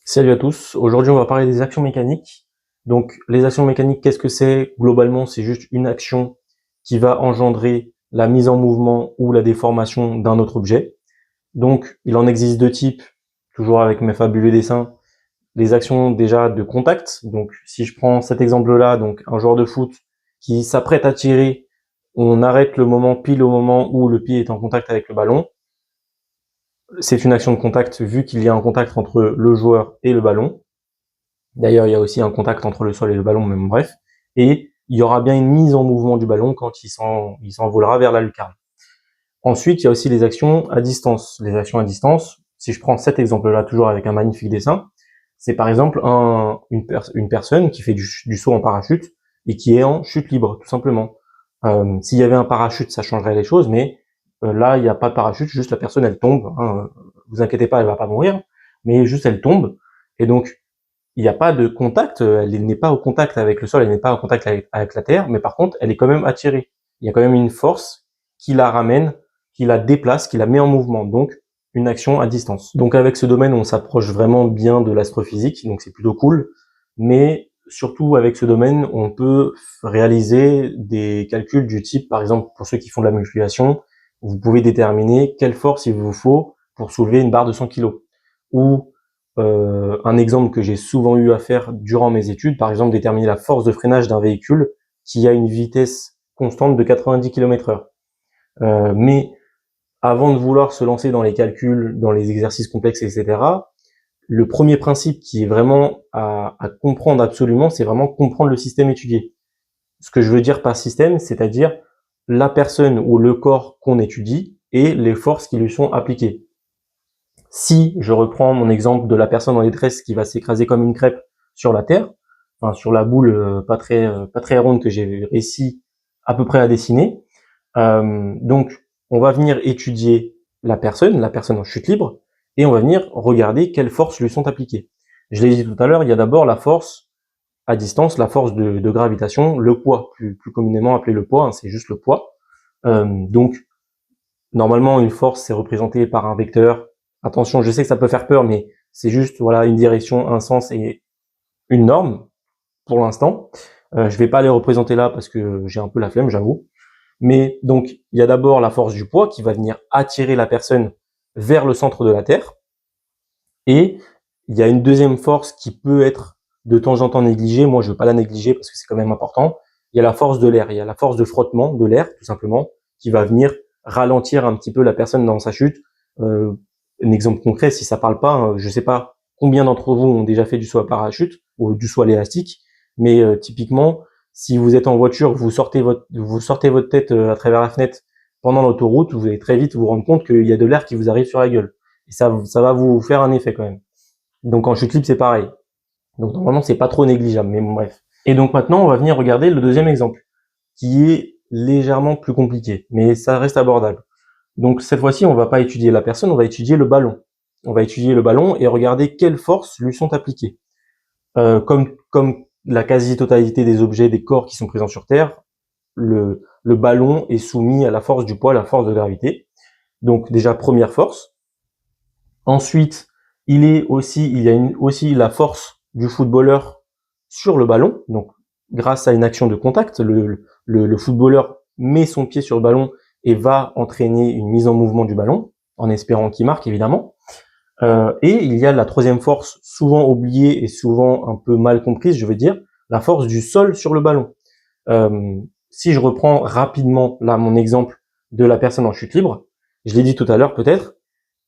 Salut à tous, aujourd'hui on va parler des actions mécaniques. Donc les actions mécaniques, qu'est-ce que c'est? Globalement, c'est juste une action qui va engendrer la mise en mouvement ou la déformation d'un autre objet. Donc il en existe deux types, toujours avec mes fabuleux dessins. Les actions déjà de contact, donc si je prends cet exemple-là, donc un joueur de foot qui s'apprête à tirer, on arrête le moment pile au moment où le pied est en contact avec le ballon. C'est une action de contact vu qu'il y a un contact entre le joueur et le ballon. D'ailleurs, il y a aussi un contact entre le sol et le ballon, mais bon, bref. Et il y aura bien une mise en mouvement du ballon quand il s'envolera vers la lucarne. Ensuite, il y a aussi les actions à distance. Les actions à distance, si je prends cet exemple-là, toujours avec un magnifique dessin, c'est par exemple une personne qui fait du saut en parachute et qui est en chute libre, tout simplement. S'il y avait un parachute, ça changerait les choses, mais là, il n'y a pas de parachute, juste la personne, elle tombe. Hein, vous inquiétez pas, elle va pas mourir, mais juste elle tombe. Et donc, il n'y a pas de contact, elle n'est pas au contact avec le sol, elle n'est pas en contact avec la terre, mais par contre, elle est quand même attirée. Il y a quand même une force qui la ramène, qui la déplace, qui la met en mouvement. Donc, une action à distance. Donc, avec ce domaine, on s'approche vraiment bien de l'astrophysique, donc c'est plutôt cool. Mais surtout, avec ce domaine, on peut réaliser des calculs du type, par exemple, pour ceux qui font de la musculation, vous pouvez déterminer quelle force il vous faut pour soulever une barre de 100 kg. Ou un exemple que j'ai souvent eu à faire durant mes études, par exemple déterminer la force de freinage d'un véhicule qui a une vitesse constante de 90 km/h. Mais avant de vouloir se lancer dans les calculs, dans les exercices complexes, etc., le premier principe qui est vraiment à comprendre absolument, c'est vraiment comprendre le système étudié. Ce que je veux dire par système, c'est-à-dire la personne ou le corps qu'on étudie et les forces qui lui sont appliquées. Si je reprends mon exemple de la personne en détresse qui va s'écraser comme une crêpe sur la terre, enfin sur la boule pas très ronde que j'ai réussi à peu près à dessiner, donc on va venir étudier la personne en chute libre, et on va venir regarder quelles forces lui sont appliquées. Je l'ai dit tout à l'heure, il y a d'abord la force à distance, la force de gravitation, le poids, plus communément appelé le poids, hein, c'est juste le poids. Donc normalement, une force, c'est représenté par un vecteur. Attention, je sais que ça peut faire peur, mais c'est juste voilà une direction, un sens et une norme pour l'instant. Je vais pas les représenter là parce que j'ai un peu la flemme, j'avoue. Mais donc, il y a d'abord la force du poids qui va venir attirer la personne vers le centre de la Terre. Et il y a une deuxième force qui peut être de temps en temps négligée. Moi, je veux pas la négliger parce que c'est quand même important. Il y a la force de l'air. Il y a la force de frottement de l'air, tout simplement, qui va venir ralentir un petit peu la personne dans sa chute. Un exemple concret, si ça parle pas, je sais pas combien d'entre vous ont déjà fait du saut à parachute ou du saut à l'élastique, mais typiquement, si vous êtes en voiture, vous sortez votre tête à travers la fenêtre pendant l'autoroute, vous allez très vite vous rendre compte qu'il y a de l'air qui vous arrive sur la gueule. Et ça va vous faire un effet quand même. Donc en chute libre, c'est pareil. Donc normalement, c'est pas trop négligeable, mais bon, bref. Et donc maintenant, on va venir regarder le deuxième exemple, qui est légèrement plus compliqué, mais ça reste abordable. Donc cette fois-ci, on va pas étudier la personne, on va étudier le ballon. On va étudier le ballon et regarder quelles forces lui sont appliquées. Comme la quasi-totalité des objets, des corps qui sont présents sur Terre, le ballon est soumis à la force du poids, à la force de gravité. Donc déjà, première force. Ensuite, il y a aussi la force du footballeur sur le ballon. Donc, grâce à une action de contact, le footballeur met son pied sur le ballon et va entraîner une mise en mouvement du ballon, en espérant qu'il marque, évidemment. Et il y a la troisième force, souvent oubliée et souvent un peu mal comprise, je veux dire, la force du sol sur le ballon. Si je reprends rapidement là mon exemple de la personne en chute libre, je l'ai dit tout à l'heure peut-être,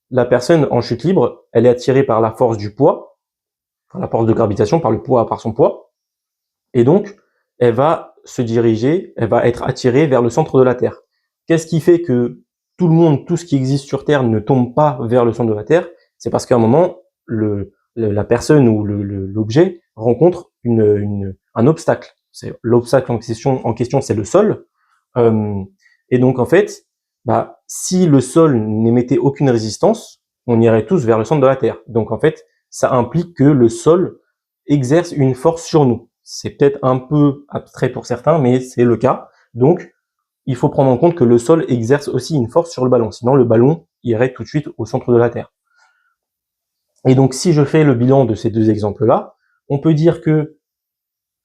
la personne en chute libre, elle est attirée par la force du poids, par la force de gravitation, par son poids, et donc elle va se diriger, elle va être attirée vers le centre de la Terre. Qu'est-ce qui fait que tout ce qui existe sur Terre ne tombe pas vers le centre de la Terre? C'est parce qu'à un moment, la personne ou l'objet rencontre un obstacle. L'obstacle en question, c'est le sol. Et donc en fait, si le sol n'émettait aucune résistance, on irait tous vers le centre de la Terre. Donc en fait, ça implique que le sol exerce une force sur nous. C'est peut-être un peu abstrait pour certains, mais c'est le cas. Donc, il faut prendre en compte que le sol exerce aussi une force sur le ballon. Sinon, le ballon irait tout de suite au centre de la Terre. Et donc, si je fais le bilan de ces deux exemples-là, on peut dire que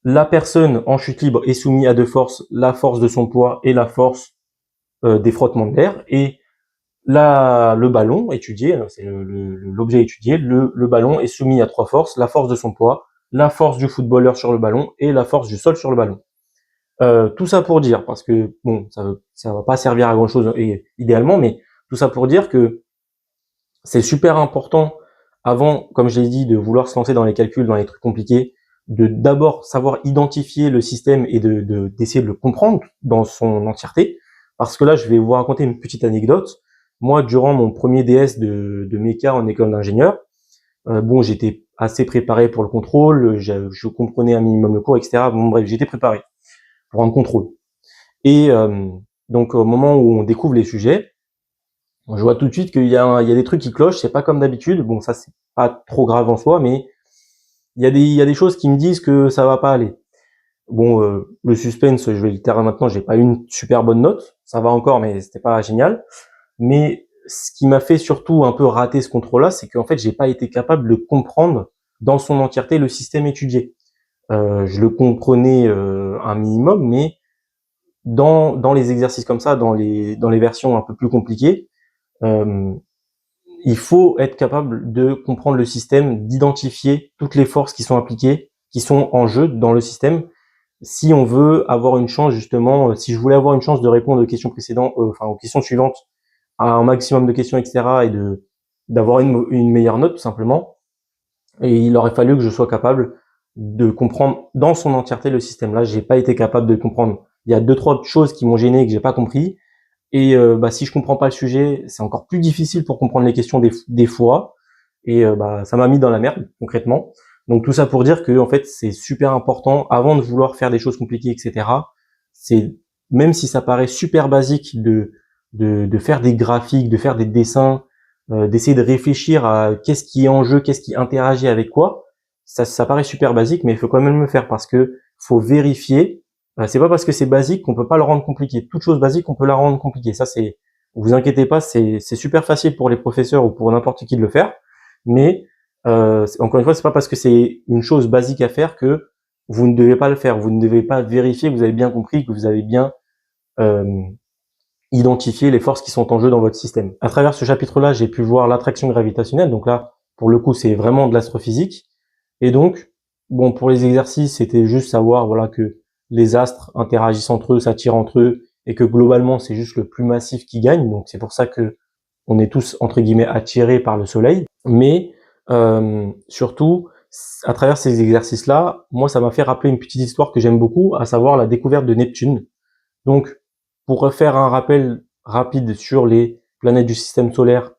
la personne en chute libre est soumise à deux forces, la force de son poids et la force des frottements de l'air. Et le ballon étudié, c'est l'objet étudié, le ballon est soumis à trois forces, la force de son poids, la force du footballeur sur le ballon et la force du sol sur le ballon. Tout ça pour dire, parce que bon, ça va pas servir à grand chose idéalement, mais tout ça pour dire que c'est super important avant, comme je l'ai dit, de vouloir se lancer dans les calculs, dans les trucs compliqués, de d'abord savoir identifier le système et d'essayer de le comprendre dans son entièreté. Parce que là, je vais vous raconter une petite anecdote. Moi, durant mon premier DS de méca en école d'ingénieur, bon, j'étais assez préparé pour le contrôle, je comprenais un minimum le cours, etc. Bon, bref, j'étais préparé pour un contrôle. Et donc, au moment où on découvre les sujets, je vois tout de suite qu'il y a des trucs qui clochent, c'est pas comme d'habitude. Bon, ça, c'est pas trop grave en soi, mais il y a des choses qui me disent que ça va pas aller. Bon, le suspense, je vais le taire maintenant, j'ai pas eu une super bonne note. Ça va encore, mais c'était pas génial. Mais ce qui m'a fait surtout un peu rater ce contrôle-là, c'est qu'en fait, j'ai pas été capable de comprendre dans son entièreté le système étudié. Je le comprenais un minimum, mais dans les exercices comme ça, dans les versions un peu plus compliquées, euh, il faut être capable de comprendre le système, d'identifier toutes les forces qui sont appliquées, qui sont en jeu dans le système, si on veut avoir une chance justement, si je voulais avoir une chance de répondre aux questions précédentes, enfin aux questions suivantes, à un maximum de questions, etc., et d'avoir une meilleure note tout simplement. Et il aurait fallu que je sois capable de comprendre dans son entièreté le système. Là, j'ai pas été capable de le comprendre. Il y a deux trois choses qui m'ont gêné et que j'ai pas compris. Et si je comprends pas le sujet, c'est encore plus difficile pour comprendre les questions des fois. Et ça m'a mis dans la merde concrètement. Donc tout ça pour dire que en fait c'est super important avant de vouloir faire des choses compliquées, etc. C'est même si ça paraît super basique de faire des graphiques, de faire des dessins, d'essayer de réfléchir à qu'est-ce qui est en jeu, qu'est-ce qui interagit avec quoi. Ça paraît super basique, mais il faut quand même le faire parce que faut vérifier. C'est pas parce que c'est basique qu'on peut pas le rendre compliqué. Toute chose basique, on peut la rendre compliquée. Ça, vous inquiétez pas, c'est super facile pour les professeurs ou pour n'importe qui de le faire. Mais encore une fois, c'est pas parce que c'est une chose basique à faire que vous ne devez pas le faire. Vous ne devez pas vérifier que vous avez bien compris, que vous avez bien euh, identifié les forces qui sont en jeu dans votre système. À travers ce chapitre-là, j'ai pu voir l'attraction gravitationnelle. Donc là, pour le coup, c'est vraiment de l'astrophysique. Et donc, bon, pour les exercices, c'était juste savoir, voilà, que les astres interagissent entre eux, s'attirent entre eux, et que globalement, c'est juste le plus massif qui gagne. Donc, c'est pour ça que on est tous, entre guillemets, attirés par le soleil. Mais, surtout, à travers ces exercices-là, moi, ça m'a fait rappeler une petite histoire que j'aime beaucoup, à savoir la découverte de Neptune. Donc, pour refaire un rappel rapide sur les planètes du système solaire,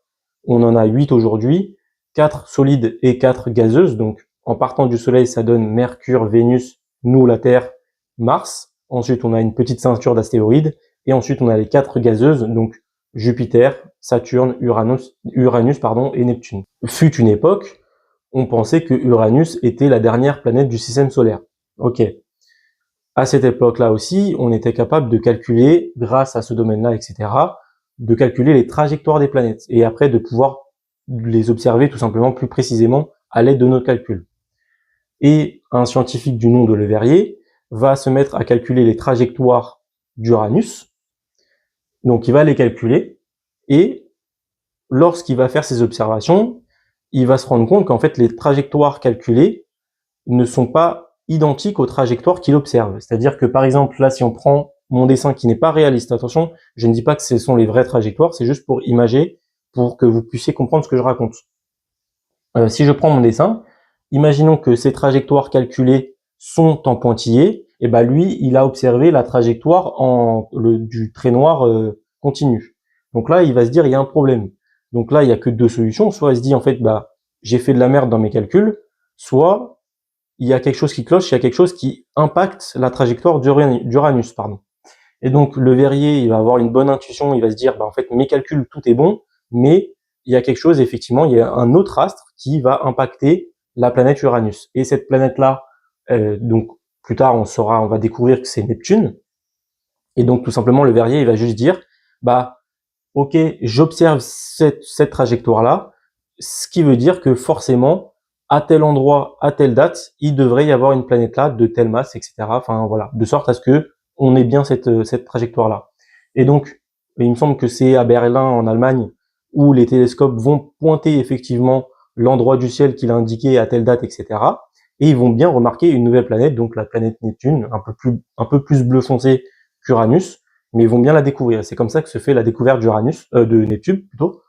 on en a 8 aujourd'hui, 4 solides et 4 gazeuses. Donc, en partant du Soleil, ça donne Mercure, Vénus, nous, la Terre, Mars. Ensuite, on a une petite ceinture d'astéroïdes. Et ensuite, on a les 4 gazeuses, donc Jupiter, Saturne, Uranus et Neptune. Fut une époque, on pensait que Uranus était la dernière planète du système solaire. Ok. À cette époque-là aussi, on était capable de calculer, grâce à ce domaine-là, etc., de calculer les trajectoires des planètes et après de pouvoir les observer tout simplement plus précisément à l'aide de nos calculs. Et un scientifique du nom de Le Verrier va se mettre à calculer les trajectoires d'Uranus. Donc il va les calculer et lorsqu'il va faire ses observations, il va se rendre compte qu'en fait les trajectoires calculées ne sont pas identiques aux trajectoires qu'il observe. C'est-à-dire que par exemple là, si on prend mon dessin qui n'est pas réaliste, attention, je ne dis pas que ce sont les vraies trajectoires, c'est juste pour imager, pour que vous puissiez comprendre ce que je raconte. Si je prends mon dessin, imaginons que ces trajectoires calculées sont en pointillés, et ben lui, il a observé la trajectoire du trait noir continu. Donc là, il va se dire, il y a un problème. Donc là, il y a que deux solutions. Soit il se dit, en fait, bah, j'ai fait de la merde dans mes calculs, soit il y a quelque chose qui cloche, il y a quelque chose qui impacte la trajectoire d'Uranus, pardon. Et donc, le Verrier, il va avoir une bonne intuition, il va se dire, bah, en fait, mes calculs, tout est bon, mais il y a quelque chose, effectivement, il y a un autre astre qui va impacter la planète Uranus. Et cette planète-là, donc, plus tard, on va découvrir que c'est Neptune. Et donc, tout simplement, le Verrier, il va juste dire, bah, ok, j'observe cette trajectoire-là, ce qui veut dire que forcément, à tel endroit, à telle date, il devrait y avoir une planète là de telle masse, etc. Enfin voilà, de sorte à ce que on ait bien cette trajectoire-là. Et donc, il me semble que c'est à Berlin, en Allemagne, où les télescopes vont pointer effectivement l'endroit du ciel qu'il a indiqué à telle date, etc. Et ils vont bien remarquer une nouvelle planète, donc la planète Neptune, un peu plus bleu foncé qu'Uranus, mais ils vont bien la découvrir. C'est comme ça que se fait la découverte d'Uranus, de Neptune plutôt.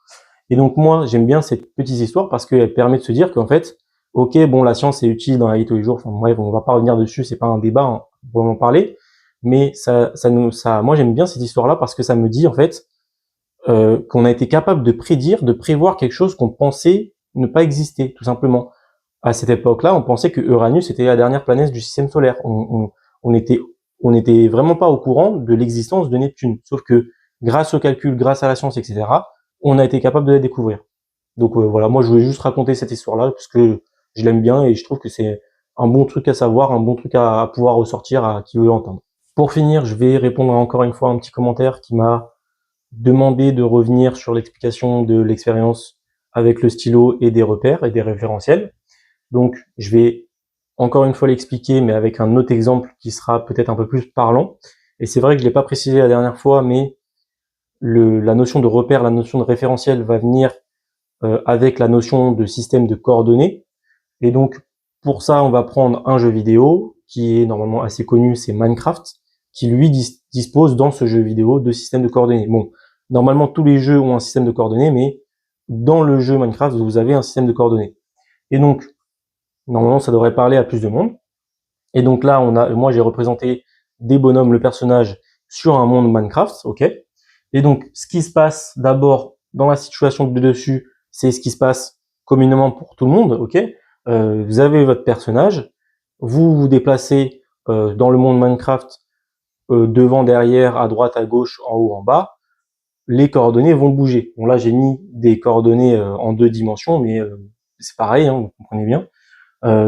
Et donc moi, j'aime bien cette petite histoire parce qu'elle permet de se dire qu'en fait, ok, bon, la science est utile dans la vie de tous les jours. Enfin bref, on va pas revenir dessus, c'est pas un débat, hein, on va en parler. Mais moi j'aime bien cette histoire-là parce que ça me dit en fait qu'on a été capable de prédire, de prévoir quelque chose qu'on pensait ne pas exister, tout simplement. À cette époque-là, on pensait que Uranus était la dernière planète du système solaire. On était vraiment pas au courant de l'existence de Neptune. Sauf que grâce au calcul, grâce à la science, etc., on a été capable de la découvrir. Donc voilà, moi je voulais juste raconter cette histoire-là parce que je l'aime bien et je trouve que c'est un bon truc à savoir, un bon truc à pouvoir ressortir à qui veut l'entendre. Pour finir, je vais répondre encore une fois à un petit commentaire qui m'a demandé de revenir sur l'explication de l'expérience avec le stylo et des repères et des référentiels. Donc je vais encore une fois l'expliquer, mais avec un autre exemple qui sera peut-être un peu plus parlant. Et c'est vrai que je l'ai pas précisé la dernière fois, mais la notion de repère, la notion de référentiel va venir avec la notion de système de coordonnées. Et donc, pour ça, on va prendre un jeu vidéo qui est normalement assez connu, c'est Minecraft, qui lui dispose dans ce jeu vidéo de systèmes de coordonnées. Bon, normalement, tous les jeux ont un système de coordonnées, mais dans le jeu Minecraft, vous avez un système de coordonnées. Et donc, normalement, ça devrait parler à plus de monde. Et donc là, moi, j'ai représenté des bonhommes, le personnage, sur un monde Minecraft, ok. Et donc, ce qui se passe d'abord dans la situation de dessus, c'est ce qui se passe communément pour tout le monde, ok. Vous avez votre personnage, vous vous déplacez dans le monde Minecraft, devant, derrière, à droite, à gauche, en haut, en bas. Les coordonnées vont bouger. Bon là, j'ai mis des coordonnées en 2 dimensions, mais c'est pareil, hein, vous comprenez bien.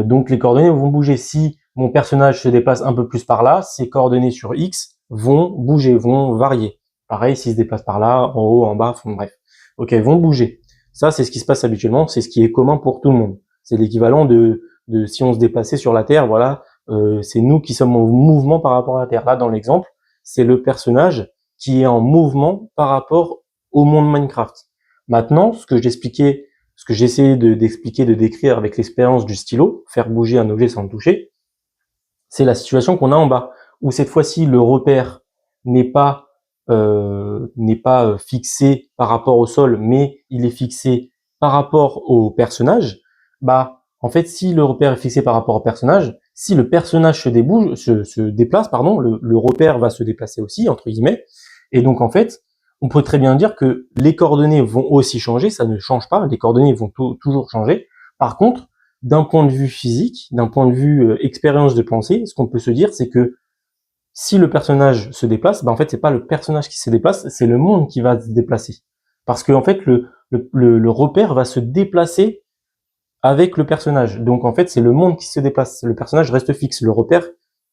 Donc les coordonnées vont bouger. Si mon personnage se déplace un peu plus par là, ses coordonnées sur X vont bouger, vont varier. Pareil, s'il se déplace par là, en haut, en bas, bref. Ok, vont bouger. Ça, c'est ce qui se passe habituellement, c'est ce qui est commun pour tout le monde. C'est l'équivalent de si on se déplaçait sur la Terre, voilà, c'est nous qui sommes en mouvement par rapport à la Terre. Là, dans l'exemple, c'est le personnage qui est en mouvement par rapport au monde Minecraft. Maintenant, ce que j'essayais d'expliquer, de décrire avec l'expérience du stylo, faire bouger un objet sans le toucher, c'est la situation qu'on a en bas, où cette fois-ci le repère n'est pas fixé par rapport au sol, mais il est fixé par rapport au personnage. Bah, en fait, si le repère est fixé par rapport au personnage, si le personnage se déplace, pardon, le repère va se déplacer aussi, entre guillemets. Et donc, en fait, on peut très bien dire que les coordonnées vont aussi changer, ça ne change pas, les coordonnées vont toujours changer. Par contre, d'un point de vue physique, d'un point de vue expérience de pensée, ce qu'on peut se dire, c'est que si le personnage se déplace, en fait, c'est pas le personnage qui se déplace, c'est le monde qui va se déplacer. Parce que en fait, le repère va se déplacer avec le personnage. Donc en fait, c'est le monde qui se déplace. Le personnage reste fixe. Le repère,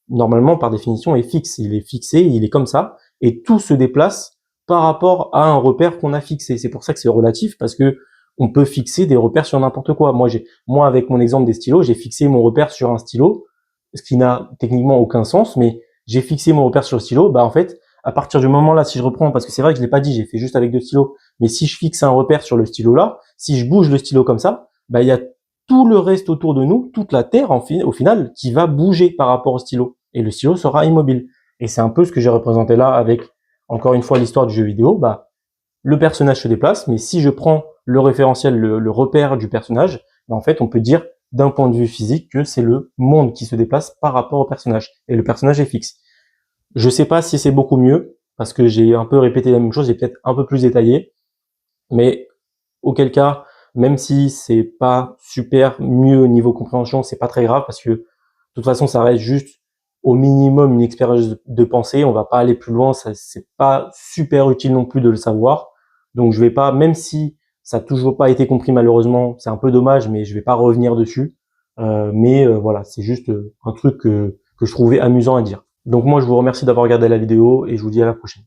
normalement, par définition, est fixe. Il est fixé, il est comme ça, et tout se déplace par rapport à un repère qu'on a fixé. C'est pour ça que c'est relatif, parce que on peut fixer des repères sur n'importe quoi. Moi, avec mon exemple des stylos, j'ai fixé mon repère sur un stylo, ce qui n'a techniquement aucun sens, mais j'ai fixé mon repère sur le stylo. En fait, à partir du moment là, si je reprends, parce que c'est vrai que je l'ai pas dit, j'ai fait juste avec 2 stylos, mais si je fixe un repère sur le stylo là, si je bouge le stylo comme ça, il y a tout le reste autour de nous, toute la Terre au final, qui va bouger par rapport au stylo. Et le stylo sera immobile. Et c'est un peu ce que j'ai représenté là avec, encore une fois, l'histoire du jeu vidéo. Le personnage se déplace, mais si je prends le référentiel, le repère du personnage, en fait, on peut dire d'un point de vue physique que c'est le monde qui se déplace par rapport au personnage. Et le personnage est fixe. Je sais pas si c'est beaucoup mieux, parce que j'ai un peu répété la même chose, j'ai peut-être un peu plus détaillé, mais auquel cas, même si c'est pas super mieux au niveau compréhension, c'est pas très grave, parce que de toute façon, ça reste juste au minimum une expérience de pensée, on va pas aller plus loin, ça c'est pas super utile non plus de le savoir. Donc je vais pas, même si ça a toujours pas été compris malheureusement, c'est un peu dommage, mais je vais pas revenir dessus. Voilà, c'est juste un truc que je trouvais amusant à dire. Donc moi je vous remercie d'avoir regardé la vidéo et je vous dis à la prochaine.